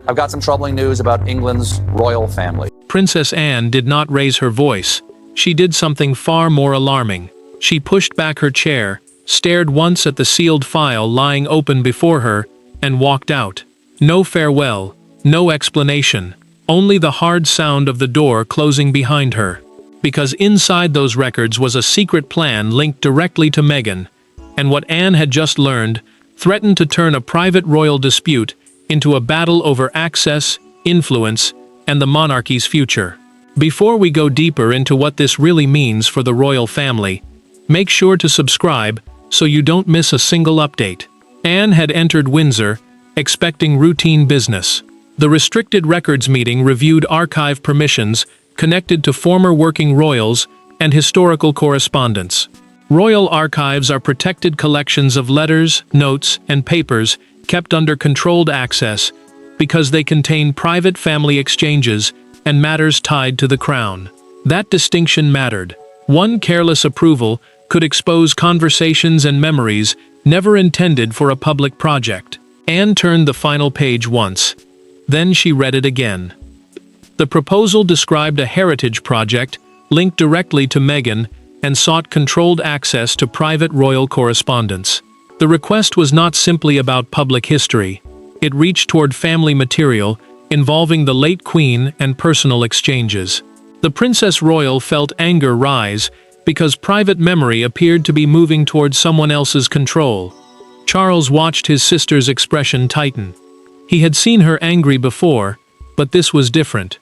I've got some troubling news about England's royal family. Princess Anne did not raise her voice. She did something far more alarming. She pushed back her chair, stared once at the sealed file lying open before her, and walked out. No farewell, no explanation, only the hard sound of the door closing behind her. Because inside those records was a secret plan linked directly to Meghan, and what Anne had just learned threatened to turn a private royal dispute into a battle over access, influence, and the monarchy's future. Before we go deeper into what this really means for the royal family, make sure to subscribe so you don't miss a single update. Anne had entered Windsor, expecting routine business. The restricted records meeting reviewed archive permissions connected to former working royals and historical correspondence. Royal archives are protected collections of letters, notes, and papers kept under controlled access because they contain private family exchanges and matters tied to the crown. That distinction mattered. One careless approval could expose conversations and memories never intended for a public project. Anne turned the final page once. Then she read it again. The proposal described a heritage project linked directly to Meghan and sought controlled access to private royal correspondence. The request was not simply about public history. It reached toward family material involving the late Queen and personal exchanges. The Princess Royal felt anger rise because private memory appeared to be moving toward someone else's control. Charles watched his sister's expression tighten. He had seen her angry before, but this was different.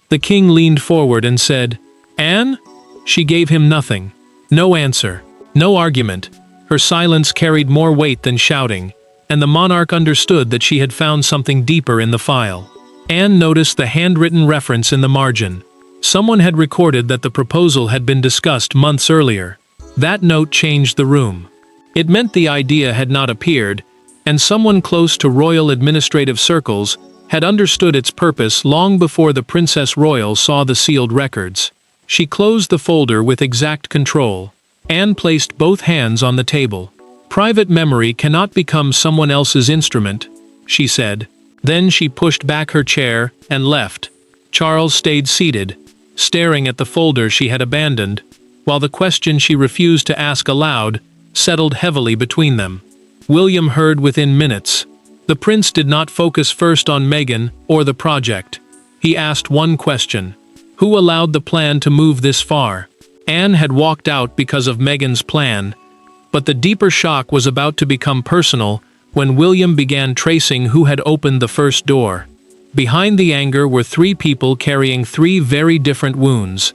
The king leaned forward and said, "Anne?" She gave him nothing. No answer. No argument. Her silence carried more weight than shouting, and the monarch understood that she had found something deeper in the file. Anne noticed the handwritten reference in the margin. Someone had recorded that the proposal had been discussed months earlier. That note changed the room. It meant the idea had not appeared, and someone close to royal administrative circles had understood its purpose long before the Princess Royal saw the sealed records. She closed the folder with exact control. Anne placed both hands on the table. "Private memory cannot become someone else's instrument," she said. Then she pushed back her chair and left. Charles stayed seated, staring at the folder she had abandoned, while the question she refused to ask aloud settled heavily between them. William heard within minutes. The prince did not focus first on Meghan or the project. He asked one question: who allowed the plan to move this far? Anne had walked out because of Meghan's plan, but the deeper shock was about to become personal when William began tracing who had opened the first door. Behind the anger were three people carrying three very different wounds.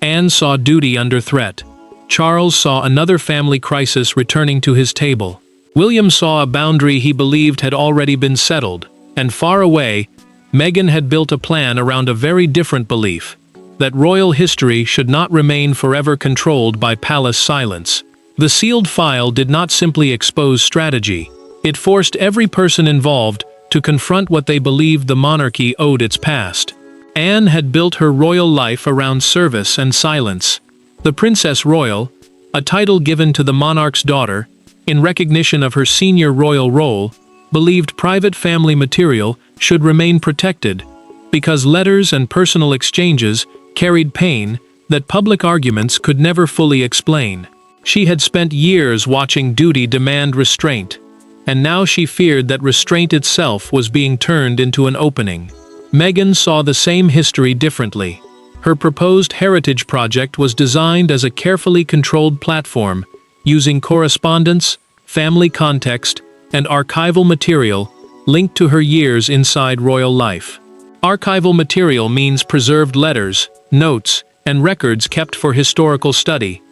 Anne saw duty under threat. Charles saw another family crisis returning to his table. William saw a boundary he believed had already been settled, and far away, Meghan had built a plan around a very different belief: that royal history should not remain forever controlled by palace silence. The sealed file did not simply expose strategy. It forced every person involved to confront what they believed the monarchy owed its past. Anne had built her royal life around service and silence. The Princess Royal, a title given to the monarch's daughter, in recognition of her senior royal role, believed private family material should remain protected, because letters and personal exchanges carried pain that public arguments could never fully explain. She had spent years watching duty demand restraint, and now she feared that restraint itself was being turned into an opening. Meghan saw the same history differently. Her proposed heritage project was designed as a carefully controlled platform, using correspondence, family context, and archival material linked to her years inside royal life. Archival material means preserved letters, notes, and records kept for historical study.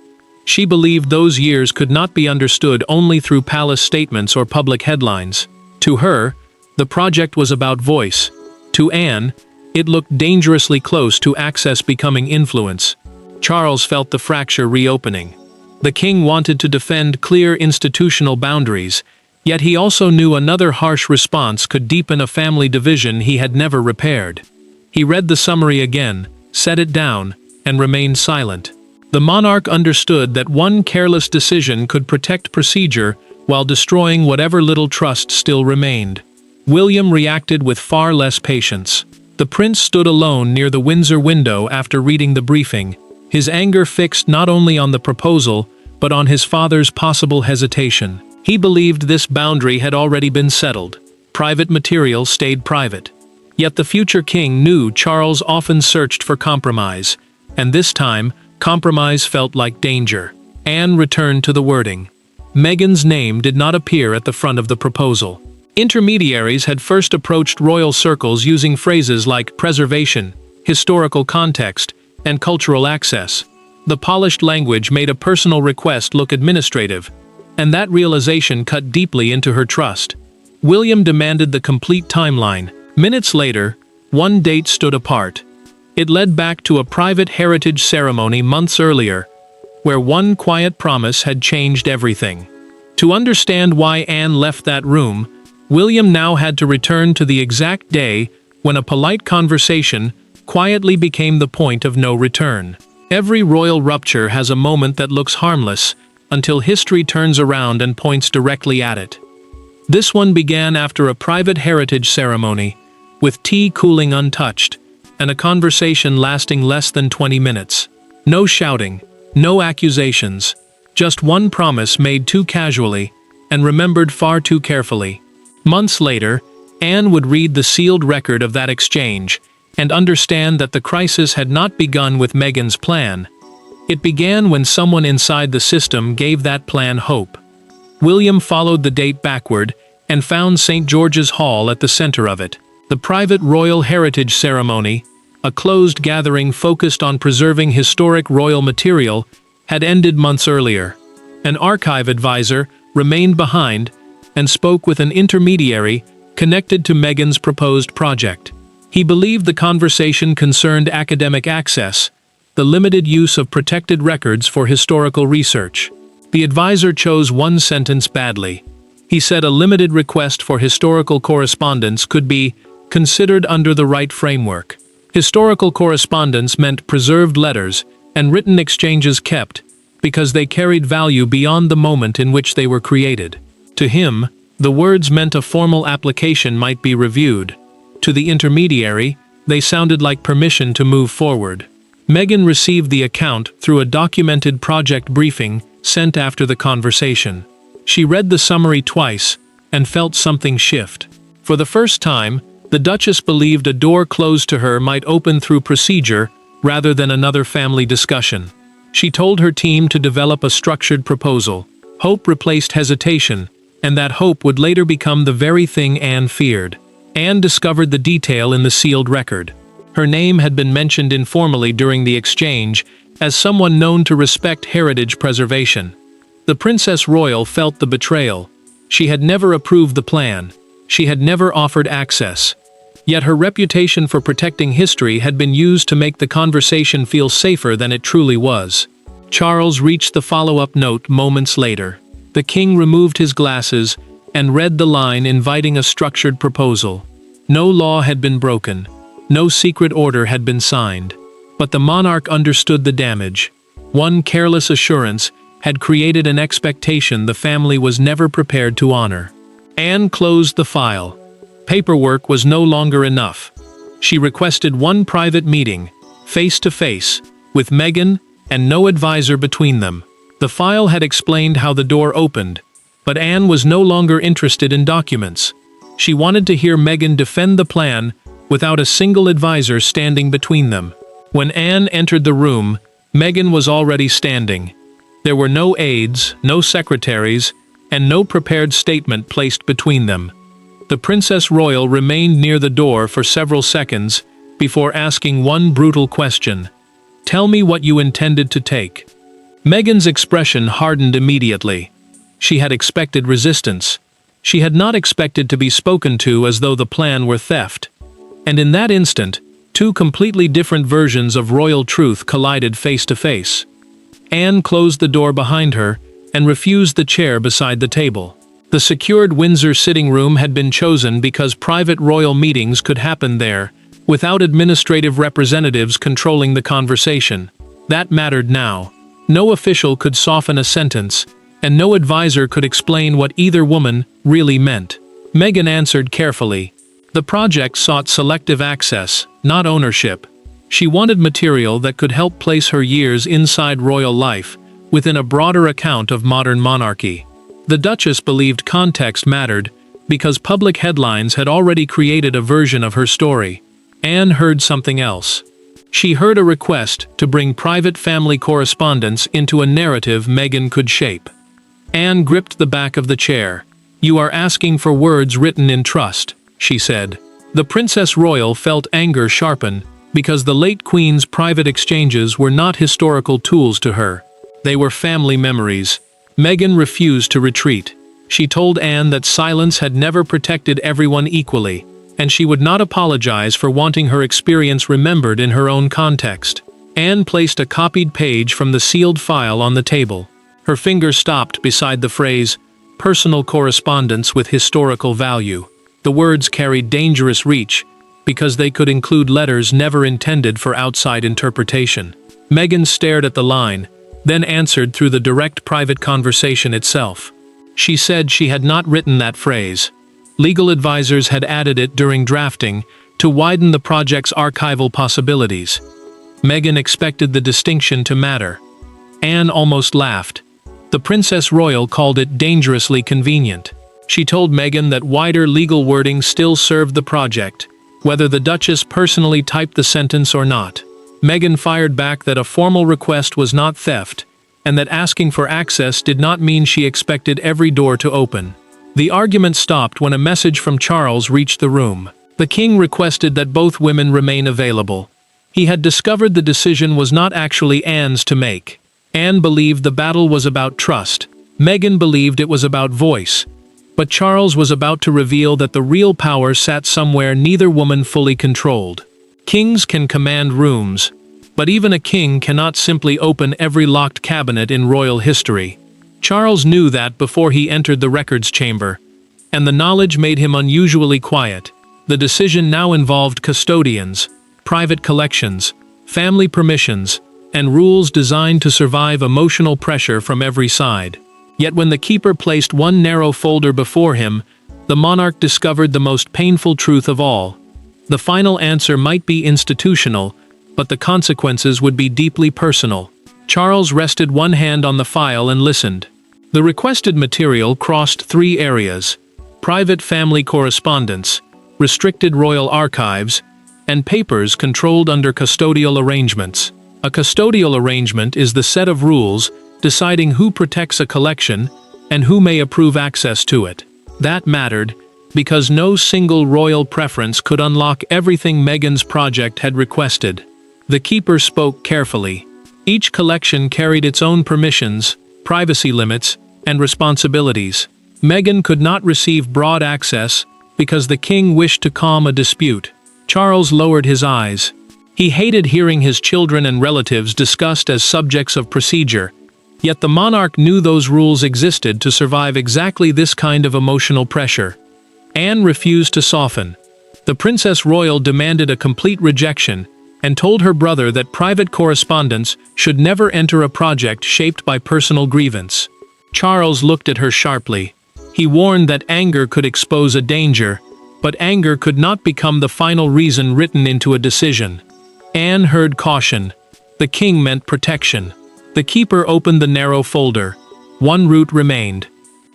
She believed those years could not be understood only through palace statements or public headlines. To her, the project was about voice. To Anne, it looked dangerously close to access becoming influence. Charles felt the fracture reopening. The king wanted to defend clear institutional boundaries, yet he also knew another harsh response could deepen a family division he had never repaired. He read the summary again, set it down, and remained silent. The monarch understood that one careless decision could protect procedure while destroying whatever little trust still remained. William reacted with far less patience. The prince stood alone near the Windsor window after reading the briefing, his anger fixed not only on the proposal, but on his father's possible hesitation. He believed this boundary had already been settled. Private material stayed private. Yet the future king knew Charles often searched for compromise, and this time, compromise felt like danger. Anne returned to the wording. Meghan's name did not appear at the front of the proposal. Intermediaries had first approached royal circles using phrases like preservation, historical context, and cultural access. The polished language made a personal request look administrative, and that realization cut deeply into her trust. William demanded the complete timeline. Minutes later, one date stood apart. It led back to a private heritage ceremony months earlier, where one quiet promise had changed everything. To understand why Anne left that room, William now had to return to the exact day when a polite conversation quietly became the point of no return. Every royal rupture has a moment that looks harmless until history turns around and points directly at it. This one began after a private heritage ceremony, with tea cooling untouched, and a conversation lasting less than 20 minutes. No shouting, no accusations, just one promise made too casually and remembered far too carefully. Months later, Anne would read the sealed record of that exchange and understand that the crisis had not begun with Meghan's plan. It began when someone inside the system gave that plan hope. William followed the date backward and found St. George's Hall at the center of it. The private royal heritage ceremony, a closed gathering focused on preserving historic royal material, had ended months earlier. An archive advisor remained behind and spoke with an intermediary connected to Meghan's proposed project. He believed the conversation concerned academic access, the limited use of protected records for historical research. The advisor chose one sentence badly. He said a limited request for historical correspondence could be considered under the right framework. Historical correspondence meant preserved letters and written exchanges kept, because they carried value beyond the moment in which they were created. To him, the words meant a formal application might be reviewed. To the intermediary, they sounded like permission to move forward. Meghan received the account through a documented project briefing sent after the conversation. She read the summary twice and felt something shift. For the first time, the Duchess believed a door closed to her might open through procedure rather than another family discussion. She told her team to develop a structured proposal. Hope replaced hesitation, and that hope would later become the very thing Anne feared. Anne discovered the detail in the sealed record. Her name had been mentioned informally during the exchange as someone known to respect heritage preservation. The Princess Royal felt the betrayal. She had never approved the plan. She had never offered access. Yet her reputation for protecting history had been used to make the conversation feel safer than it truly was. Charles reached the follow-up note moments later. The king removed his glasses and read the line inviting a structured proposal. No law had been broken. No secret order had been signed. But the monarch understood the damage. One careless assurance had created an expectation the family was never prepared to honor. Anne closed the file. Paperwork was no longer enough. She requested one private meeting, face-to-face, with Meghan and no advisor between them. The file had explained how the door opened, but Anne was no longer interested in documents. She wanted to hear Meghan defend the plan without a single advisor standing between them. When Anne entered the room, Meghan was already standing. There were no aides, no secretaries, and no prepared statement placed between them. The Princess Royal remained near the door for several seconds before asking one brutal question. "Tell me what you intended to take." Meghan's expression hardened immediately. She had expected resistance. She had not expected to be spoken to as though the plan were theft. And in that instant, two completely different versions of royal truth collided face to face. Anne closed the door behind her and refused the chair beside the table. The secured Windsor sitting room had been chosen because private royal meetings could happen there, without administrative representatives controlling the conversation. That mattered now. No official could soften a sentence, and no advisor could explain what either woman really meant. Meghan answered carefully. The project sought selective access, not ownership. She wanted material that could help place her years inside royal life, within a broader account of modern monarchy. The Duchess believed context mattered, because public headlines had already created a version of her story. Anne heard something else. She heard a request to bring private family correspondence into a narrative Meghan could shape. Anne gripped the back of the chair. "You are asking for words written in trust," she said. The Princess Royal felt anger sharpen, because the late Queen's private exchanges were not historical tools to her. They were family memories. Meghan refused to retreat. She told Anne that silence had never protected everyone equally, and she would not apologize for wanting her experience remembered in her own context. Anne placed a copied page from the sealed file on the table. Her finger stopped beside the phrase, "personal correspondence with historical value." The words carried dangerous reach, because they could include letters never intended for outside interpretation. Meghan stared at the line, then answered through the direct private conversation itself. She said she had not written that phrase. Legal advisors had added it during drafting to widen the project's archival possibilities. Meghan expected the distinction to matter. Anne almost laughed. The Princess Royal called it dangerously convenient. She told Meghan that wider legal wording still served the project, whether the Duchess personally typed the sentence or not. Meghan fired back that a formal request was not theft, and that asking for access did not mean she expected every door to open. The argument stopped when a message from Charles reached the room. The king requested that both women remain available. He had discovered the decision was not actually Anne's to make. Anne believed the battle was about trust. Meghan believed it was about voice. But Charles was about to reveal that the real power sat somewhere neither woman fully controlled. Kings can command rooms, but even a king cannot simply open every locked cabinet in royal history. Charles knew that before he entered the records chamber, and the knowledge made him unusually quiet. The decision now involved custodians, private collections, family permissions, and rules designed to survive emotional pressure from every side. Yet when the keeper placed one narrow folder before him, the monarch discovered the most painful truth of all. The final answer might be institutional, but the consequences would be deeply personal. Charles rested one hand on the file and listened. The requested material crossed three areas: private family correspondence, restricted royal archives, and papers controlled under custodial arrangements. A custodial arrangement is the set of rules deciding who protects a collection and who may approve access to it. That mattered, because no single royal preference could unlock everything Meghan's project had requested. The keeper spoke carefully. Each collection carried its own permissions, privacy limits, and responsibilities. Meghan could not receive broad access because the king wished to calm a dispute. Charles lowered his eyes. He hated hearing his children and relatives discussed as subjects of procedure, yet the monarch knew those rules existed to survive exactly this kind of emotional pressure. Anne refused to soften. The Princess Royal demanded a complete rejection and told her brother that private correspondence should never enter a project shaped by personal grievance. Charles looked at her sharply. He warned that anger could expose a danger, but anger could not become the final reason written into a decision. Anne heard caution. The king meant protection. The keeper opened the narrow folder. One route remained.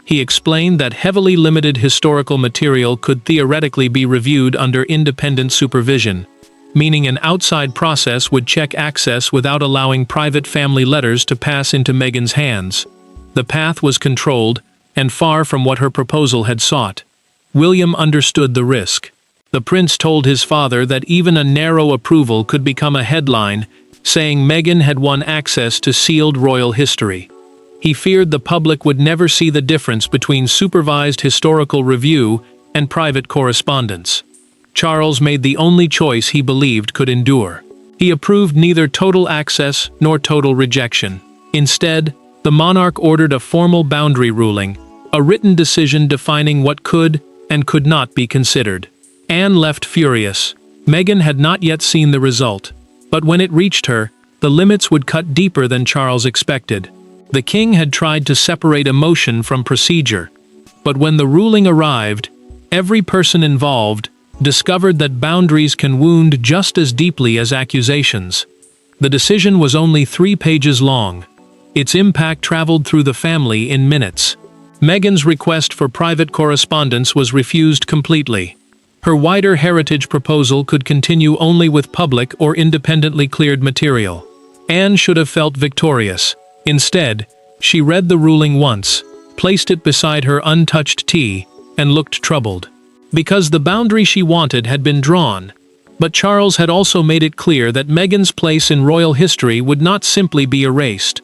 He explained that heavily limited historical material could theoretically be reviewed under independent supervision, meaning an outside process would check access without allowing private family letters to pass into Meghan's hands. The path was controlled, and far from what her proposal had sought. William understood the risk. The prince told his father that even a narrow approval could become a headline, saying Meghan had won access to sealed royal history. He feared the public would never see the difference between supervised historical review and private correspondence. Charles made the only choice he believed could endure. He approved neither total access nor total rejection. Instead, the monarch ordered a formal boundary ruling, a written decision defining what could and could not be considered. Anne left furious. Meghan had not yet seen the result, but when it reached her, the limits would cut deeper than Charles expected. The king had tried to separate emotion from procedure, but when the ruling arrived, Every person involved discovered that boundaries can wound just as deeply as accusations. The decision was only 3 pages long. Its impact traveled through the family in minutes. Meghan's request for private correspondence was refused completely. Her wider heritage proposal could continue only with public or independently cleared material. Anne should have felt victorious. Instead, she read the ruling once, placed it beside her untouched tea, and looked troubled. Because the boundary she wanted had been drawn, but Charles had also made it clear that Meghan's place in royal history would not simply be erased.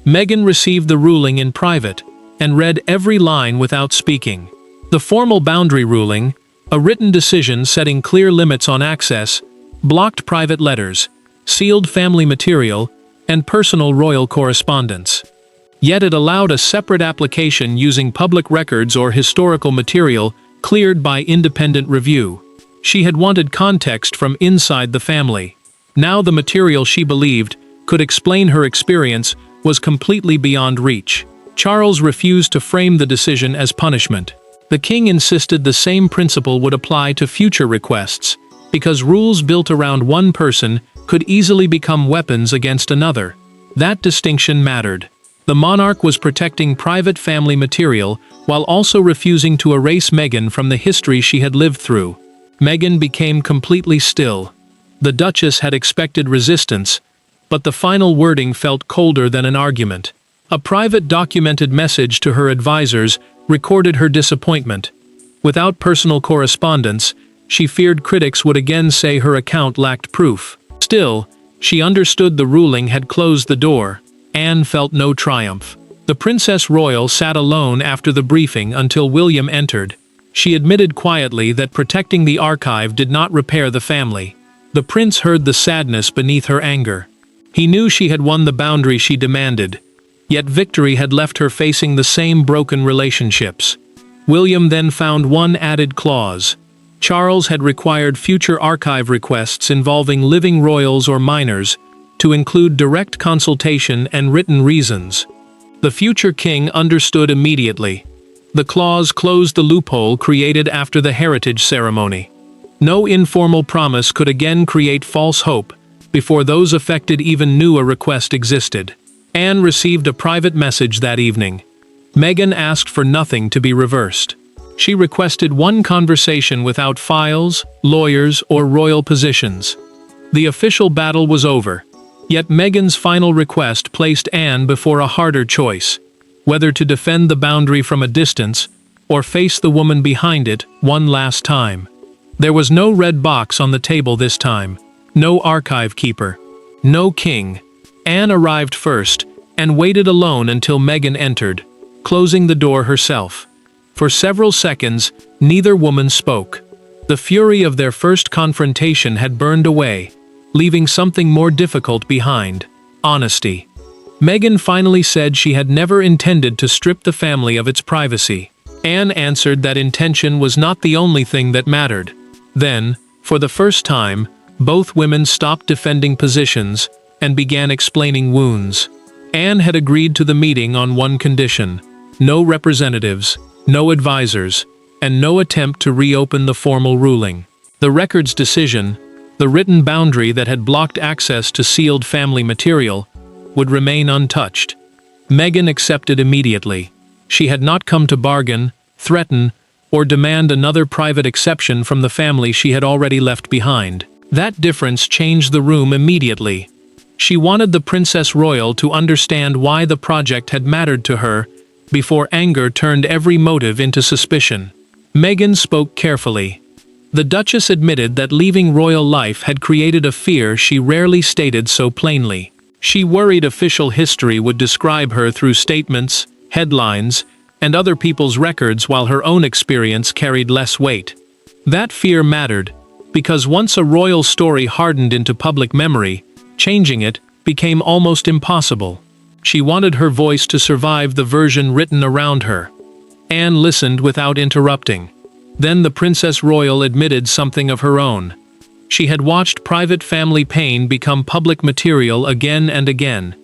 Meghan received the ruling in private, and read every line without speaking. The formal boundary ruling, a written decision setting clear limits on access, blocked private letters, sealed family material, and personal royal correspondence. Yet it allowed a separate application using public records or historical material cleared by independent review. She had wanted context from inside the family. Now the material she believed could explain her experience was completely beyond reach. Charles refused to frame the decision as punishment. The king insisted the same principle would apply to future requests, because rules built around one person could easily become weapons against another. That distinction mattered. The monarch was protecting private family material while also refusing to erase Meghan from the history she had lived through. Meghan became completely still. The Duchess had expected resistance, but the final wording felt colder than an argument. A private documented message to her advisors recorded her disappointment. Without personal correspondence, she feared critics would again say her account lacked proof. Still, she understood the ruling had closed the door. Anne felt no triumph. The Princess Royal sat alone after the briefing until William entered. She admitted quietly that protecting the archive did not repair the family. The prince heard the sadness beneath her anger. He knew she had won the boundary she demanded, yet victory had left her facing the same broken relationships. William then found one added clause. Charles had required future archive requests involving living royals or minors to include direct consultation and written reasons. The future king understood immediately. The clause closed the loophole created after the heritage ceremony. No informal promise could again create false hope before those affected even knew a request existed. Anne received a private message that evening. Meghan asked for nothing to be reversed. She requested one conversation without files, lawyers, or royal positions. The official battle was over. Yet Meghan's final request placed Anne before a harder choice, whether to defend the boundary from a distance or face the woman behind it one last time. There was no red box on the table this time, no archive keeper, no king. Anne arrived first and waited alone until Meghan entered, closing the door herself. For several seconds, neither woman spoke. The fury of their first confrontation had burned away, leaving something more difficult behind: honesty. Meghan finally said she had never intended to strip the family of its privacy. Anne answered that intention was not the only thing that mattered. Then, for the first time, both women stopped defending positions and began explaining wounds. Anne had agreed to the meeting on one condition: no representatives, no advisors, and no attempt to reopen the formal ruling. The record's decision, the written boundary that had blocked access to sealed family material, would remain untouched. Meghan accepted immediately. She had not come to bargain, threaten, or demand another private exception from the family she had already left behind. That difference changed the room immediately. She wanted the Princess Royal to understand why the project had mattered to her, before anger turned every motive into suspicion. Meghan spoke carefully. The Duchess admitted that leaving royal life had created a fear she rarely stated so plainly. She worried official history would describe her through statements, headlines, and other people's records while her own experience carried less weight. That fear mattered, because once a royal story hardened into public memory, changing it became almost impossible. She wanted her voice to survive the version written around her. Anne listened without interrupting. Then the Princess Royal admitted something of her own. She had watched private family pain become public material again and again,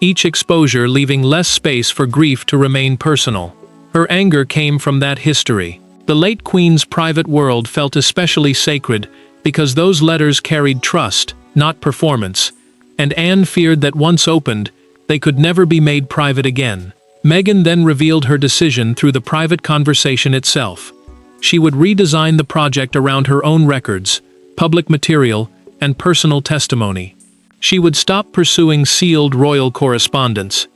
each exposure leaving less space for grief to remain personal. Her anger came from that history. The late Queen's private world felt especially sacred because those letters carried trust, not performance, and Anne feared that once opened, they could never be made private again. Meghan then revealed her decision through the private conversation itself. She would redesign the project around her own records, public material, and personal testimony. She would stop pursuing sealed royal correspondence.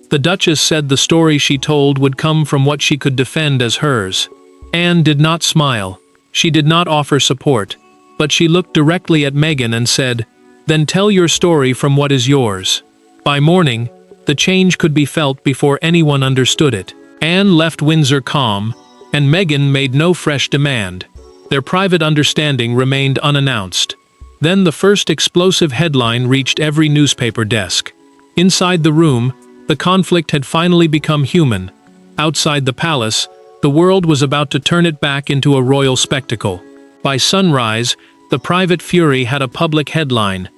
The Duchess said the story she told would come from what she could defend as hers. Anne did not smile. She did not offer support, but she looked directly at Meghan and said, "Then tell your story from what is yours." By morning, the change could be felt before anyone understood it. Anne left Windsor calm, and Meghan made no fresh demand. Their private understanding remained unannounced. Then the first explosive headline reached every newspaper desk. Inside the room, the conflict had finally become human. Outside the palace, the world was about to turn it back into a royal spectacle. By sunrise, the private fury had a public headline.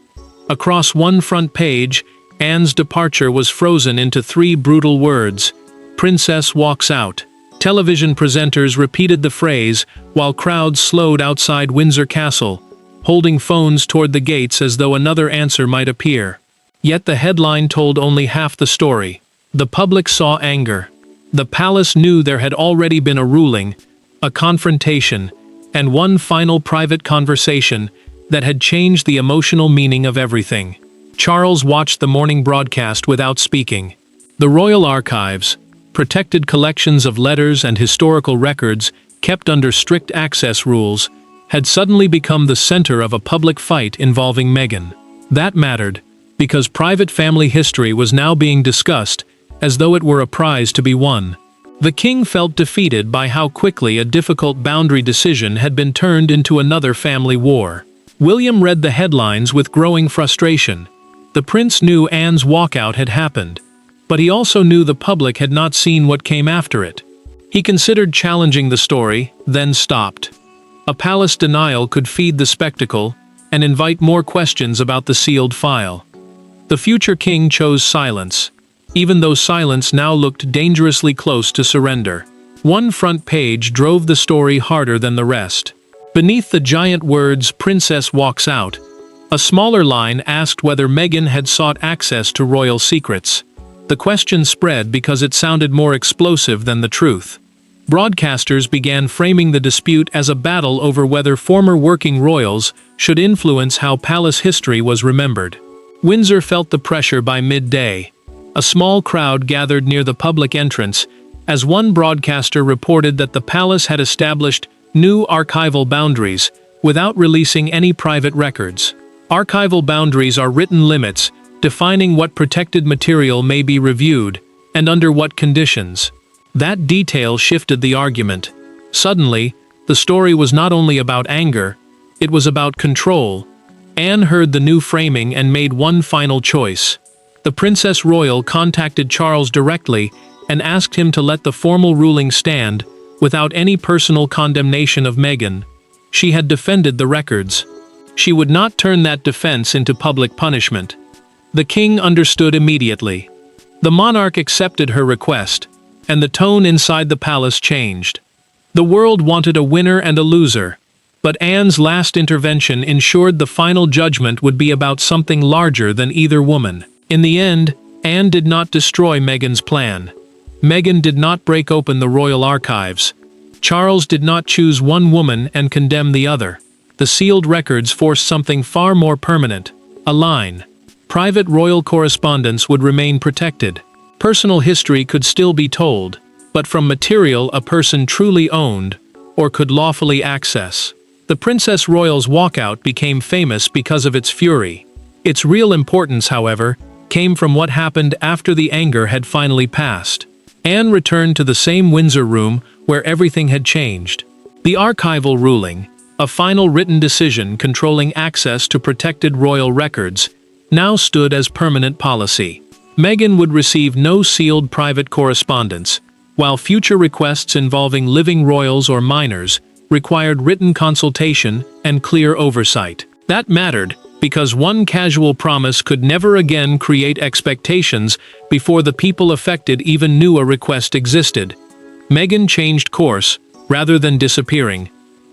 Across one front page, Anne's departure was frozen into 3 brutal words: "Princess walks out." Television presenters repeated the phrase while crowds slowed outside Windsor Castle, holding phones toward the gates as though another answer might appear. Yet the headline told only half the story. The public saw anger. The palace knew there had already been a ruling, a confrontation, and one final private conversation that had changed the emotional meaning of everything. Charles watched the morning broadcast without speaking. The royal archives, protected collections of letters and historical records kept under strict access rules, had suddenly become the center of a public fight involving Meghan. That mattered, because private family history was now being discussed as though it were a prize to be won. The king felt defeated by how quickly a difficult boundary decision had been turned into another family war. William read the headlines with growing frustration. The prince knew Anne's walkout had happened, but he also knew the public had not seen what came after it. He considered challenging the story, then stopped. A palace denial could feed the spectacle and invite more questions about the sealed file. The future king chose silence, even though silence now looked dangerously close to surrender. One front page drove the story harder than the rest. Beneath the giant words, "Princess walks out," a smaller line asked whether Meghan had sought access to royal secrets. The question spread because it sounded more explosive than the truth. Broadcasters began framing the dispute as a battle over whether former working royals should influence how palace history was remembered. Windsor felt the pressure by midday. A small crowd gathered near the public entrance, as one broadcaster reported that the palace had established new archival boundaries without releasing any private records. Archival boundaries are written limits defining what protected material may be reviewed and under what conditions. That detail shifted the argument. Suddenly, the story was not only about anger, it was about control. Anne heard the new framing and made one final choice. The Princess Royal contacted Charles directly and asked him to let the formal ruling stand without any personal condemnation of Meghan. She had defended the records. She would not turn that defense into public punishment. The king understood immediately. The monarch accepted her request, and the tone inside the palace changed. The world wanted a winner and a loser, but Anne's last intervention ensured the final judgment would be about something larger than either woman. In the end, Anne did not destroy Meghan's plan. Meghan did not break open the royal archives. Charles did not choose one woman and condemn the other. The sealed records forced something far more permanent: a line. Private royal correspondence would remain protected. Personal history could still be told, but from material a person truly owned or could lawfully access. The Princess Royal's walkout became famous because of its fury. Its real importance, however, came from what happened after the anger had finally passed. Anne returned to the same Windsor room where everything had changed. The archival ruling, a final written decision controlling access to protected royal records, now stood as permanent policy. Meghan would receive no sealed private correspondence, while future requests involving living royals or minors required written consultation and clear oversight. That mattered, because one casual promise could never again create expectations before the people affected even knew a request existed. Meghan changed course, rather than disappearing.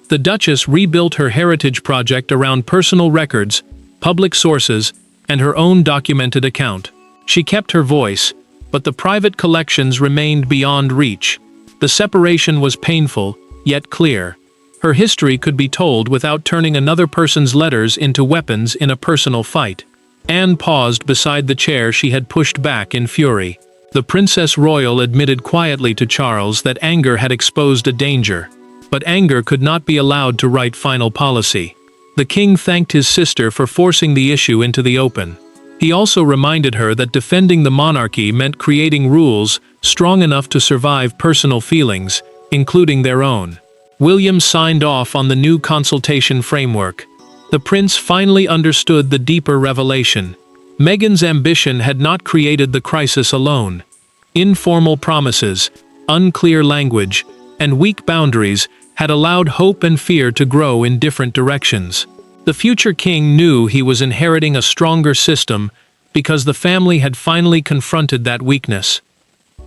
The Duchess rebuilt her heritage project around personal records, public sources, and her own documented account. She kept her voice, but the private collections remained beyond reach. The separation was painful, yet clear. Her history could be told without turning another person's letters into weapons in a personal fight. Anne paused beside the chair she had pushed back in fury. The Princess Royal admitted quietly to Charles that anger had exposed a danger. But anger could not be allowed to write final policy. The king thanked his sister for forcing the issue into the open. He also reminded her that defending the monarchy meant creating rules strong enough to survive personal feelings, including their own. William signed off on the new consultation framework. The prince finally understood the deeper revelation. Meghan's ambition had not created the crisis alone. Informal promises, unclear language, and weak boundaries had allowed hope and fear to grow in different directions. The future king knew he was inheriting a stronger system because the family had finally confronted that weakness.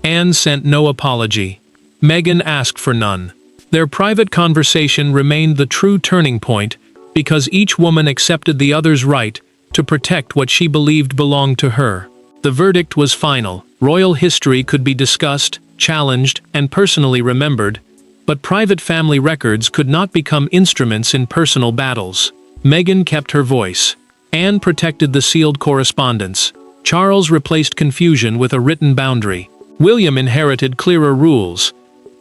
Anne sent no apology. Meghan asked for none. Their private conversation remained the true turning point because each woman accepted the other's right to protect what she believed belonged to her. The verdict was final. Royal history could be discussed, challenged, and personally remembered, but private family records could not become instruments in personal battles. Meghan kept her voice. Anne protected the sealed correspondence. Charles replaced confusion with a written boundary. William inherited clearer rules.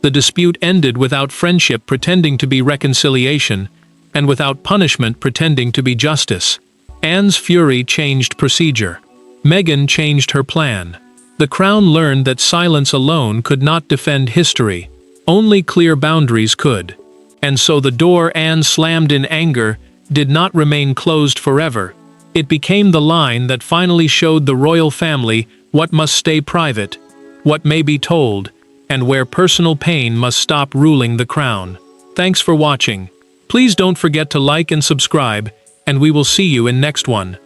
The dispute ended without friendship pretending to be reconciliation, and without punishment pretending to be justice. Anne's fury changed procedure. Meghan changed her plan. The crown learned that silence alone could not defend history. Only clear boundaries could. And so the door Anne slammed in anger did not remain closed forever. It became the line that finally showed the royal family what must stay private, what may be told, and where personal pain must stop ruling the crown. Thanks for watching. Please don't forget to like and subscribe, and we will see you in next one.